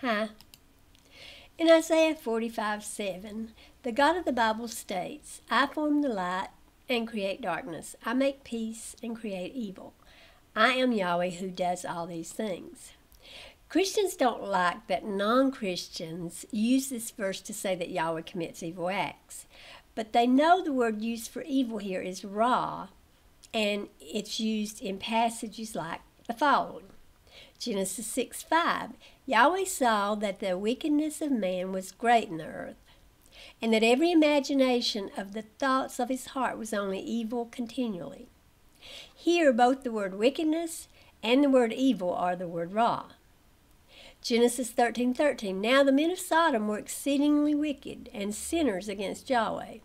Hi. In Isaiah 45:7, the God of the Bible states, I form the light and create darkness. I make peace and create evil. I am Yahweh who does all these things. Christians don't like that non-Christians use this verse to say that Yahweh commits evil acts. But they know the word used for evil here is ra, and it's used in passages like the following. Genesis 6:5, Yahweh saw that the wickedness of man was great in the earth, and that every imagination of the thoughts of his heart was only evil continually. Here, both the word wickedness and the word evil are the word ra. Genesis 13:13, now the men of Sodom were exceedingly wicked and sinners against Yahweh.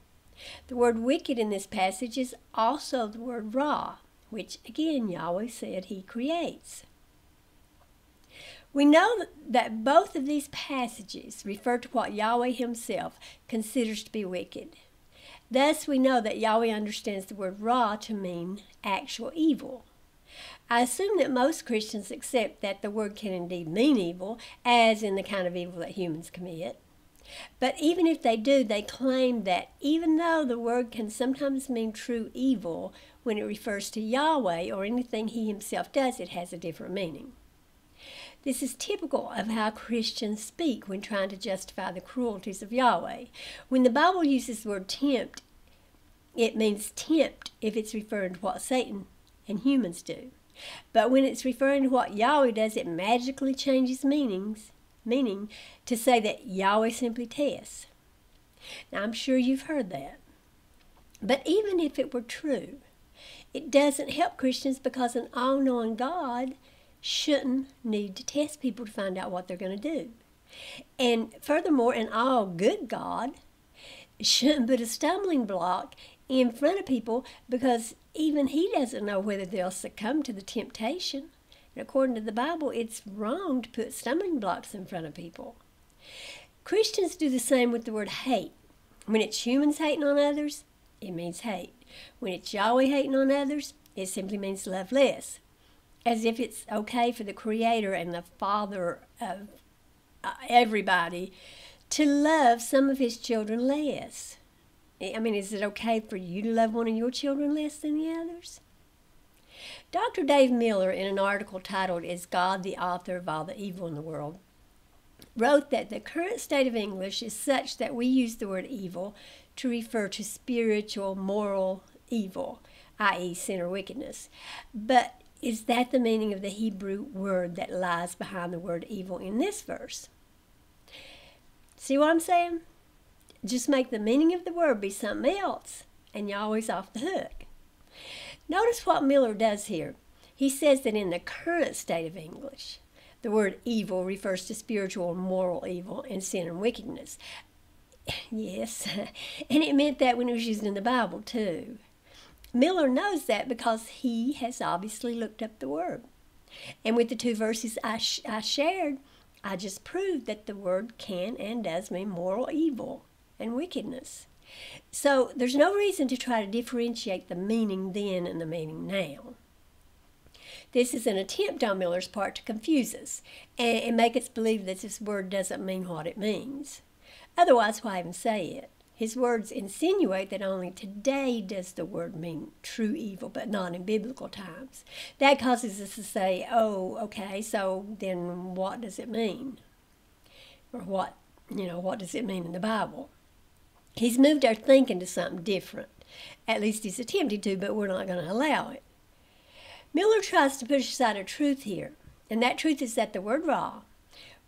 The word wicked in this passage is also the word ra, which again Yahweh said he creates. We know that both of these passages refer to what Yahweh himself considers to be wicked. Thus, we know that Yahweh understands the word ra to mean actual evil. I assume that most Christians accept that the word can indeed mean evil, as in the kind of evil that humans commit. But even if they do, they claim that even though the word can sometimes mean true evil, when it refers to Yahweh or anything he himself does, it has a different meaning. This is typical of how Christians speak when trying to justify the cruelties of Yahweh. When the Bible uses the word tempt, it means tempt if it's referring to what Satan and humans do. But when it's referring to what Yahweh does, it magically changes meaning to say that Yahweh simply tests. Now, I'm sure you've heard that. But even if it were true, it doesn't help Christians because an all-knowing God shouldn't need to test people to find out what they're going to do. And furthermore, an all-good God shouldn't put a stumbling block in front of people because even he doesn't know whether they'll succumb to the temptation. And according to the Bible, it's wrong to put stumbling blocks in front of people. Christians do the same with the word hate. When it's humans hating on others, it means hate. When it's Yahweh hating on others, it simply means love less. As if it's okay for the Creator and the Father of everybody to love some of his children less. I mean, is it okay for you to love one of your children less than the others? Dr. Dave Miller, in an article titled, Is God the Author of All the Evil in the World?, wrote that the current state of English is such that we use the word evil to refer to spiritual, moral evil, i.e. sin or wickedness. But is that the meaning of the Hebrew word that lies behind the word evil in this verse? See what I'm saying? Just make the meaning of the word be something else, and you're always off the hook. Notice what Miller does here. He says that in the current state of English, the word evil refers to spiritual and moral evil and sin and wickedness. Yes, and it meant that when it was used in the Bible too. Miller knows that because he has obviously looked up the word. And with the two verses I shared, I just proved that the word can and does mean moral evil and wickedness. So there's no reason to try to differentiate the meaning then and the meaning now. This is an attempt on Miller's part to confuse us and make us believe that this word doesn't mean what it means. Otherwise, why even say it? His words insinuate that only today does the word mean true evil, but not in biblical times. That causes us to say, oh, okay, so then what does it mean? Or what does it mean in the Bible? He's moved our thinking to something different. At least he's attempted to, but we're not going to allow it. Miller tries to push aside a truth here, and that truth is that the word ra,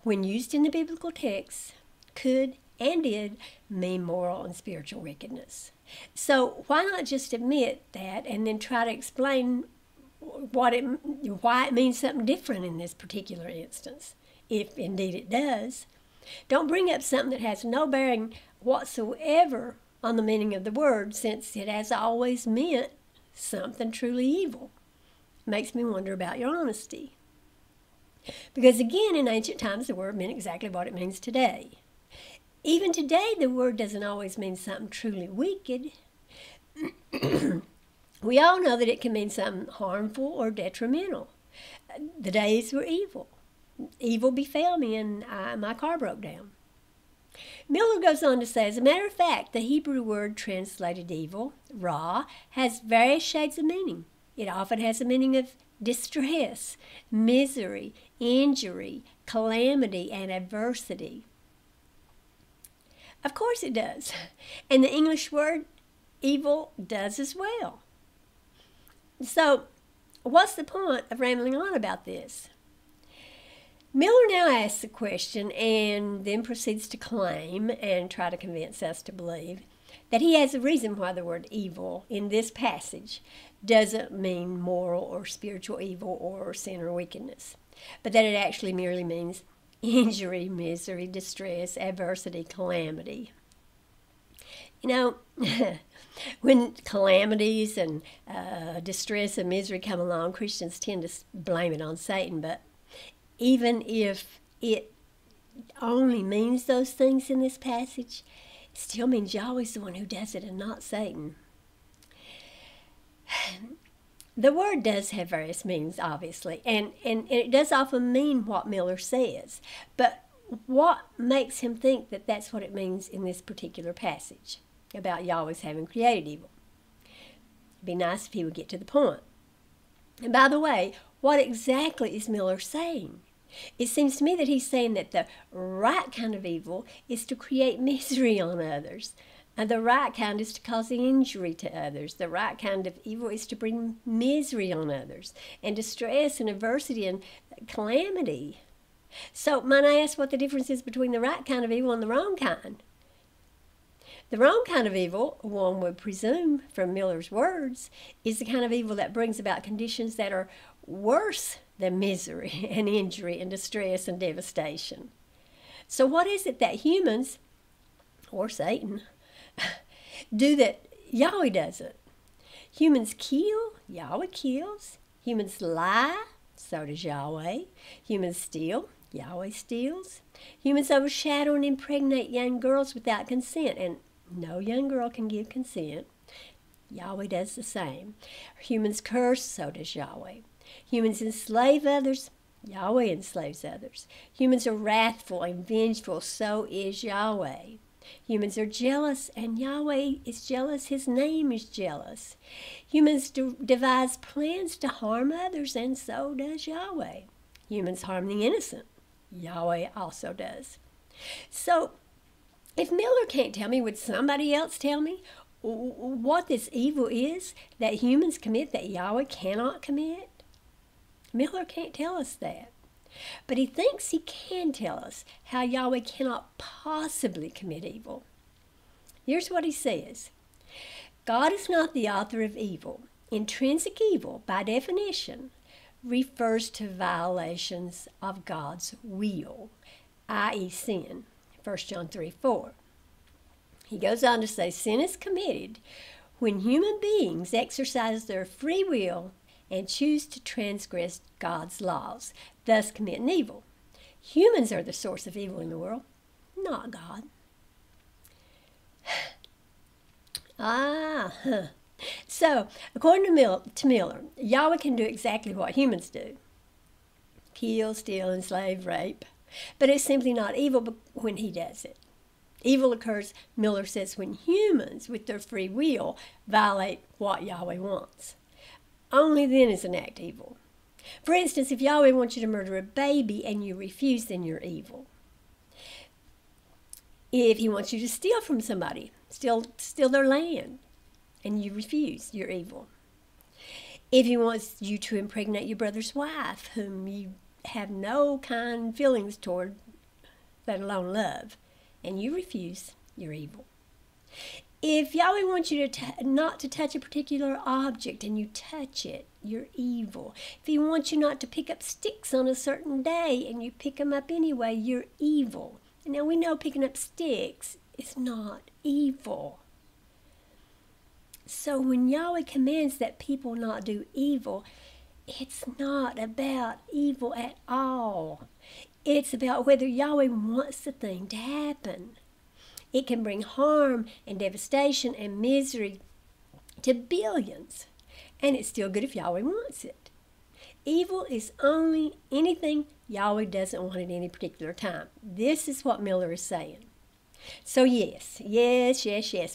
when used in the biblical text, could and did mean moral and spiritual wickedness. So why not just admit that and then try to explain why it means something different in this particular instance, if indeed it does. Don't bring up something that has no bearing whatsoever on the meaning of the word, since it has always meant something truly evil. It makes me wonder about your honesty. Because again, in ancient times, the word meant exactly what it means today. Even today, the word doesn't always mean something truly wicked. We all know that it can mean something harmful or detrimental. The days were evil. evil befell me and my car broke down. Miller goes on to say, as a matter of fact, the Hebrew word translated evil, ra, has various shades of meaning. It often has the meaning of distress, misery, injury, calamity, and adversity. Of course it does. And the English word evil does as well. So, what's the point of rambling on about this? Miller now asks the question and then proceeds to claim and try to convince us to believe that he has a reason why the word evil in this passage doesn't mean moral or spiritual evil or sin or wickedness, but that it actually merely means injury, misery, distress, adversity, calamity. You know, when calamities and distress and misery come along, Christians tend to blame it on Satan, but even if it only means those things in this passage, it still means Yahweh's the one who does it and not Satan. The word does have various meanings, obviously, and it does often mean what Miller says. But what makes him think that that's what it means in this particular passage about Yahweh's having created evil? It'd be nice if he would get to the point. And by the way, what exactly is Miller saying? It seems to me that he's saying that the right kind of evil is to create misery on others. And the right kind is to cause injury to others. The right kind of evil is to bring misery on others, and distress and adversity and calamity. So, might I ask what the difference is between the right kind of evil and the wrong kind? The wrong kind of evil, one would presume from Miller's words, is the kind of evil that brings about conditions that are worse than misery and injury and distress and devastation. So what is it that humans, or Satan, do that Yahweh doesn't? Humans kill, Yahweh kills. Humans lie, so does Yahweh. Humans steal, Yahweh steals. Humans overshadow and impregnate young girls without consent, and no young girl can give consent. Yahweh does the same. Humans curse, so does Yahweh. Humans enslave others, Yahweh enslaves others. Humans are wrathful and vengeful, so is Yahweh. Humans are jealous, and Yahweh is jealous. His name is jealous. Humans devise plans to harm others, and so does Yahweh. Humans harm the innocent. Yahweh also does. So, if Miller can't tell me, would somebody else tell me what this evil is that humans commit that Yahweh cannot commit? Miller can't tell us that. But he thinks he can tell us how Yahweh cannot possibly commit evil. Here's what he says. God is not the author of evil. Intrinsic evil, by definition, refers to violations of God's will, i.e. sin. 1 John 3:4. He goes on to say, sin is committed when human beings exercise their free will and choose to transgress God's laws, thus committing evil. Humans are the source of evil in the world, not God. So, according to Miller, Yahweh can do exactly what humans do. Kill, steal, enslave, rape. But it's simply not evil when he does it. Evil occurs, Miller says, when humans, with their free will, violate what Yahweh wants. Only then is an act evil. For instance, if Yahweh wants you to murder a baby and you refuse, then you're evil. If he wants you to steal from somebody, steal their land, and you refuse, you're evil. If he wants you to impregnate your brother's wife, whom you have no kind feelings toward, let alone love, and you refuse, you're evil. If Yahweh wants you not to touch a particular object and you touch it, you're evil. If he wants you not to pick up sticks on a certain day and you pick them up anyway, you're evil. And now we know picking up sticks is not evil. So when Yahweh commands that people not do evil, it's not about evil at all. It's about whether Yahweh wants the thing to happen. It can bring harm and devastation and misery to billions, and it's still good if Yahweh wants it. Evil is only anything Yahweh doesn't want at any particular time. This is what Miller is saying. So yes,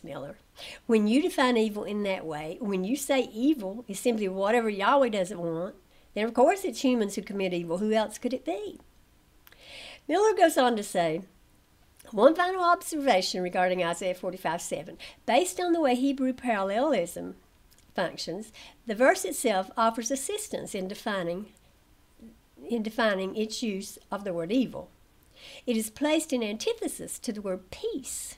Miller. When you define evil in that way, when you say evil is simply whatever Yahweh doesn't want, then of course it's humans who commit evil. Who else could it be? Miller goes on to say, one final observation regarding Isaiah 45:7. Based on the way Hebrew parallelism functions, the verse itself offers assistance in defining its use of the word evil. It is placed in antithesis to the word peace.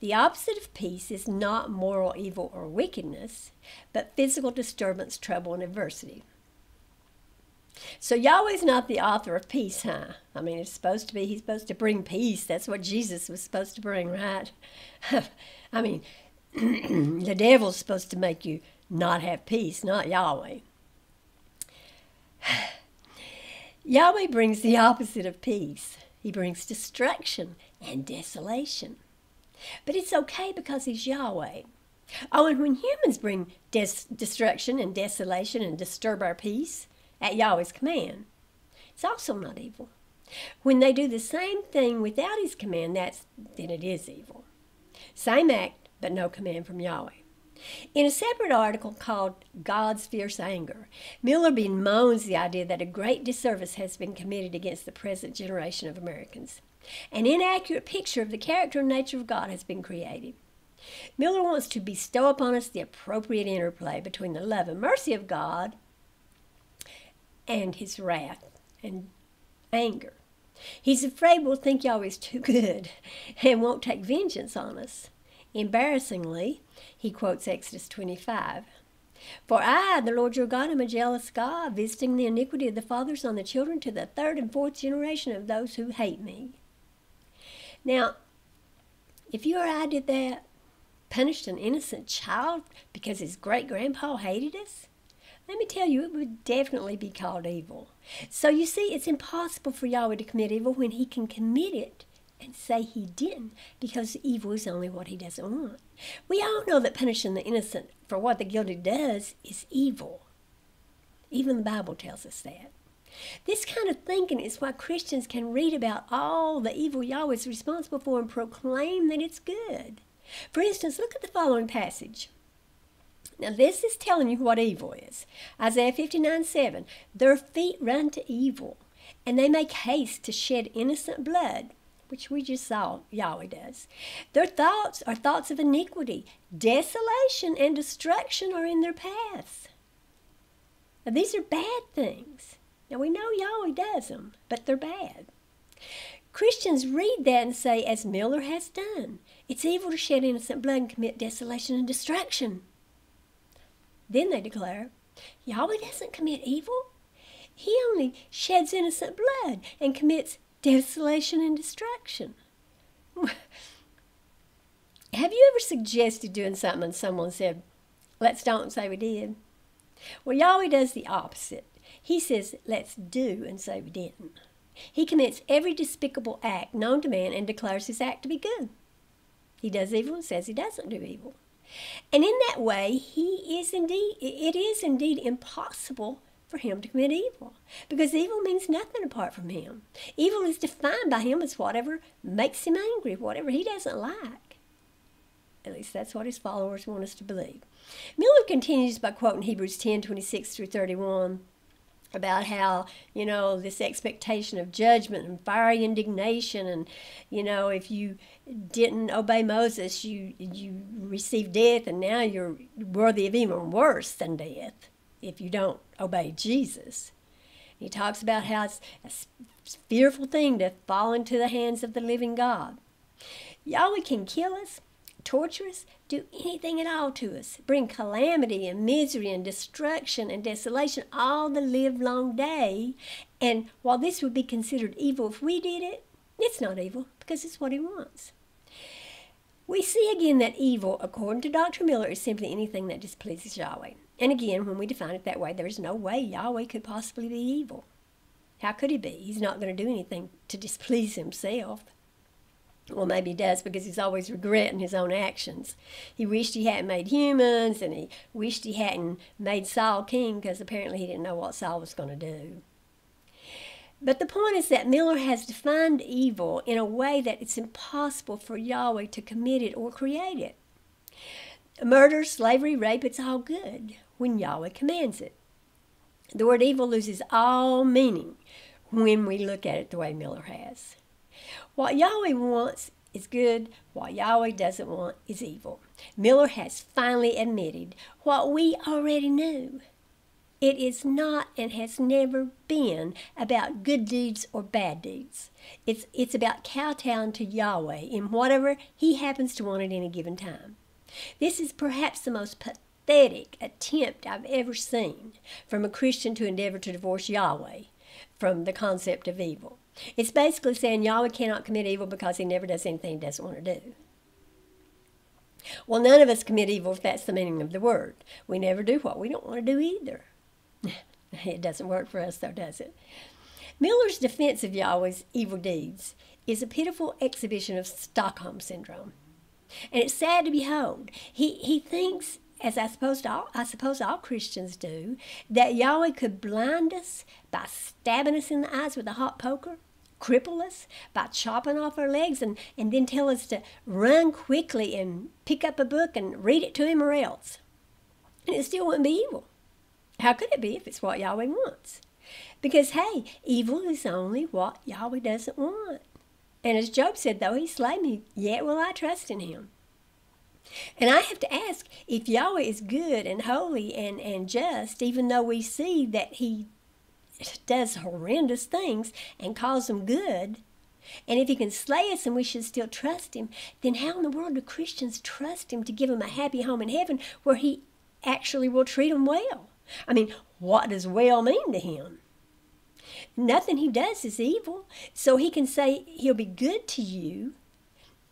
The opposite of peace is not moral evil or wickedness, but physical disturbance, trouble, and adversity. So Yahweh's not the author of peace, huh? I mean, he's supposed to bring peace. That's what Jesus was supposed to bring, right? I mean, the devil's supposed to make you not have peace, not Yahweh. Yahweh brings the opposite of peace. He brings destruction and desolation. But it's okay because he's Yahweh. Oh, and when humans bring destruction and desolation and disturb our peace at Yahweh's command, it's also not evil. When they do the same thing without his command, then it is evil. Same act, but no command from Yahweh. In a separate article called God's Fierce Anger, Miller bemoans the idea that a great disservice has been committed against the present generation of Americans. An inaccurate picture of the character and nature of God has been created. Miller wants to bestow upon us the appropriate interplay between the love and mercy of God and his wrath and anger. He's afraid we'll think Yahweh's too good and won't take vengeance on us. Embarrassingly, he quotes Exodus 25. For I, the Lord your God, am a jealous God, visiting the iniquity of the fathers on the children to the third and fourth generation of those who hate me. Now, if you or I did that, punished an innocent child because his great-grandpa hated us, let me tell you, it would definitely be called evil. So you see, it's impossible for Yahweh to commit evil when he can commit it and say he didn't, because evil is only what he doesn't want. We all know that punishing the innocent for what the guilty does is evil. Even the Bible tells us that. This kind of thinking is why Christians can read about all the evil Yahweh is responsible for and proclaim that it's good. For instance, look at the following passage. Now this is telling you what evil is. Isaiah 59:7. Their feet run to evil, and they make haste to shed innocent blood, which we just saw Yahweh does. Their thoughts are thoughts of iniquity. Desolation and destruction are in their paths. Now these are bad things. Now we know Yahweh does them, but they're bad. Christians read that and say, as Miller has done, it's evil to shed innocent blood and commit desolation and destruction. Then they declare, Yahweh doesn't commit evil. He only sheds innocent blood and commits desolation and destruction. Have you ever suggested doing something and someone said, let's don't say we did? Well, Yahweh does the opposite. He says, let's do and say we didn't. He commits every despicable act known to man and declares his act to be good. He does evil and says he doesn't do evil. And in that way, it is indeed impossible for him to commit evil, because evil means nothing apart from him. Evil is defined by him as whatever makes him angry, whatever he doesn't like. At least that's what his followers want us to believe. Miller continues by quoting Hebrews 10:26-31 about how, this expectation of judgment and fiery indignation, and, if you didn't obey Moses, you received death, and now you're worthy of even worse than death if you don't obey Jesus. He talks about how it's a fearful thing to fall into the hands of the living God. Yahweh can kill us, torture us, do anything at all to us, bring calamity and misery and destruction and desolation all the livelong day. And while this would be considered evil if we did it, it's not evil because it's what he wants. We see again that evil, according to Dr. Miller, is simply anything that displeases Yahweh. And again, when we define it that way, there is no way Yahweh could possibly be evil. How could he be? He's not going to do anything to displease himself. Well, maybe he does because he's always regretting his own actions. He wished he hadn't made humans, and he wished he hadn't made Saul king because apparently he didn't know what Saul was going to do. But the point is that Miller has defined evil in a way that it's impossible for Yahweh to commit it or create it. Murder, slavery, rape, it's all good when Yahweh commands it. The word evil loses all meaning when we look at it the way Miller has. What Yahweh wants is good. What Yahweh doesn't want is evil. Miller has finally admitted what we already knew. It is not and has never been about good deeds or bad deeds. It's about kowtowing to Yahweh in whatever he happens to want at any given time. This is perhaps the most pathetic attempt I've ever seen from a Christian to endeavor to divorce Yahweh from the concept of evil. It's basically saying Yahweh cannot commit evil because he never does anything he doesn't want to do. Well, none of us commit evil if that's the meaning of the word. We never do what we don't want to do either. It doesn't work for us, though, does it? Miller's defense of Yahweh's evil deeds is a pitiful exhibition of Stockholm Syndrome. And it's sad to behold. He thinks, as I suppose all Christians do, that Yahweh could blind us by stabbing us in the eyes with a hot poker, cripple us by chopping off our legs, and then tell us to run quickly and pick up a book and read it to him or else. And it still wouldn't be evil. How could it be if it's what Yahweh wants? Because, hey, evil is only what Yahweh doesn't want. And as Job said, though he slay me, yet will I trust in him. And I have to ask, if Yahweh is good and holy and just, even though we see that he does horrendous things and calls them good, and if he can slay us and we should still trust him, then how in the world do Christians trust him to give them a happy home in heaven where he actually will treat them well? I mean, what does well mean to him? Nothing he does is evil. So he can say he'll be good to you,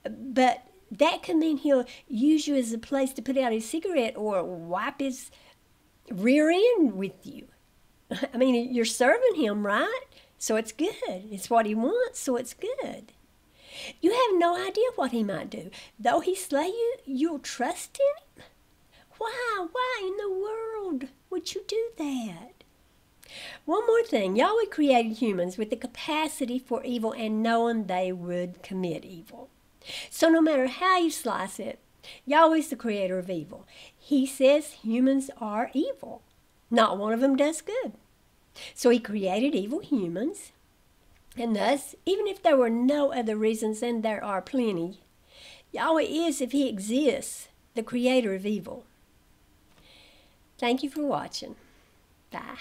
but that could mean he'll use you as a place to put out his cigarette or wipe his rear end with you. I mean, you're serving him, right? So it's good. It's what he wants, so it's good. You have no idea what he might do. Though he slay you, you'll trust in him? Why in the world would you do that? One more thing. Yahweh created humans with the capacity for evil and knowing they would commit evil. So no matter how you slice it, Yahweh's the creator of evil. He says humans are evil. Not one of them does good. So he created evil humans. And thus, even if there were no other reasons, and there are plenty, Yahweh is, if he exists, the creator of evil. Thank you for watching. Bye.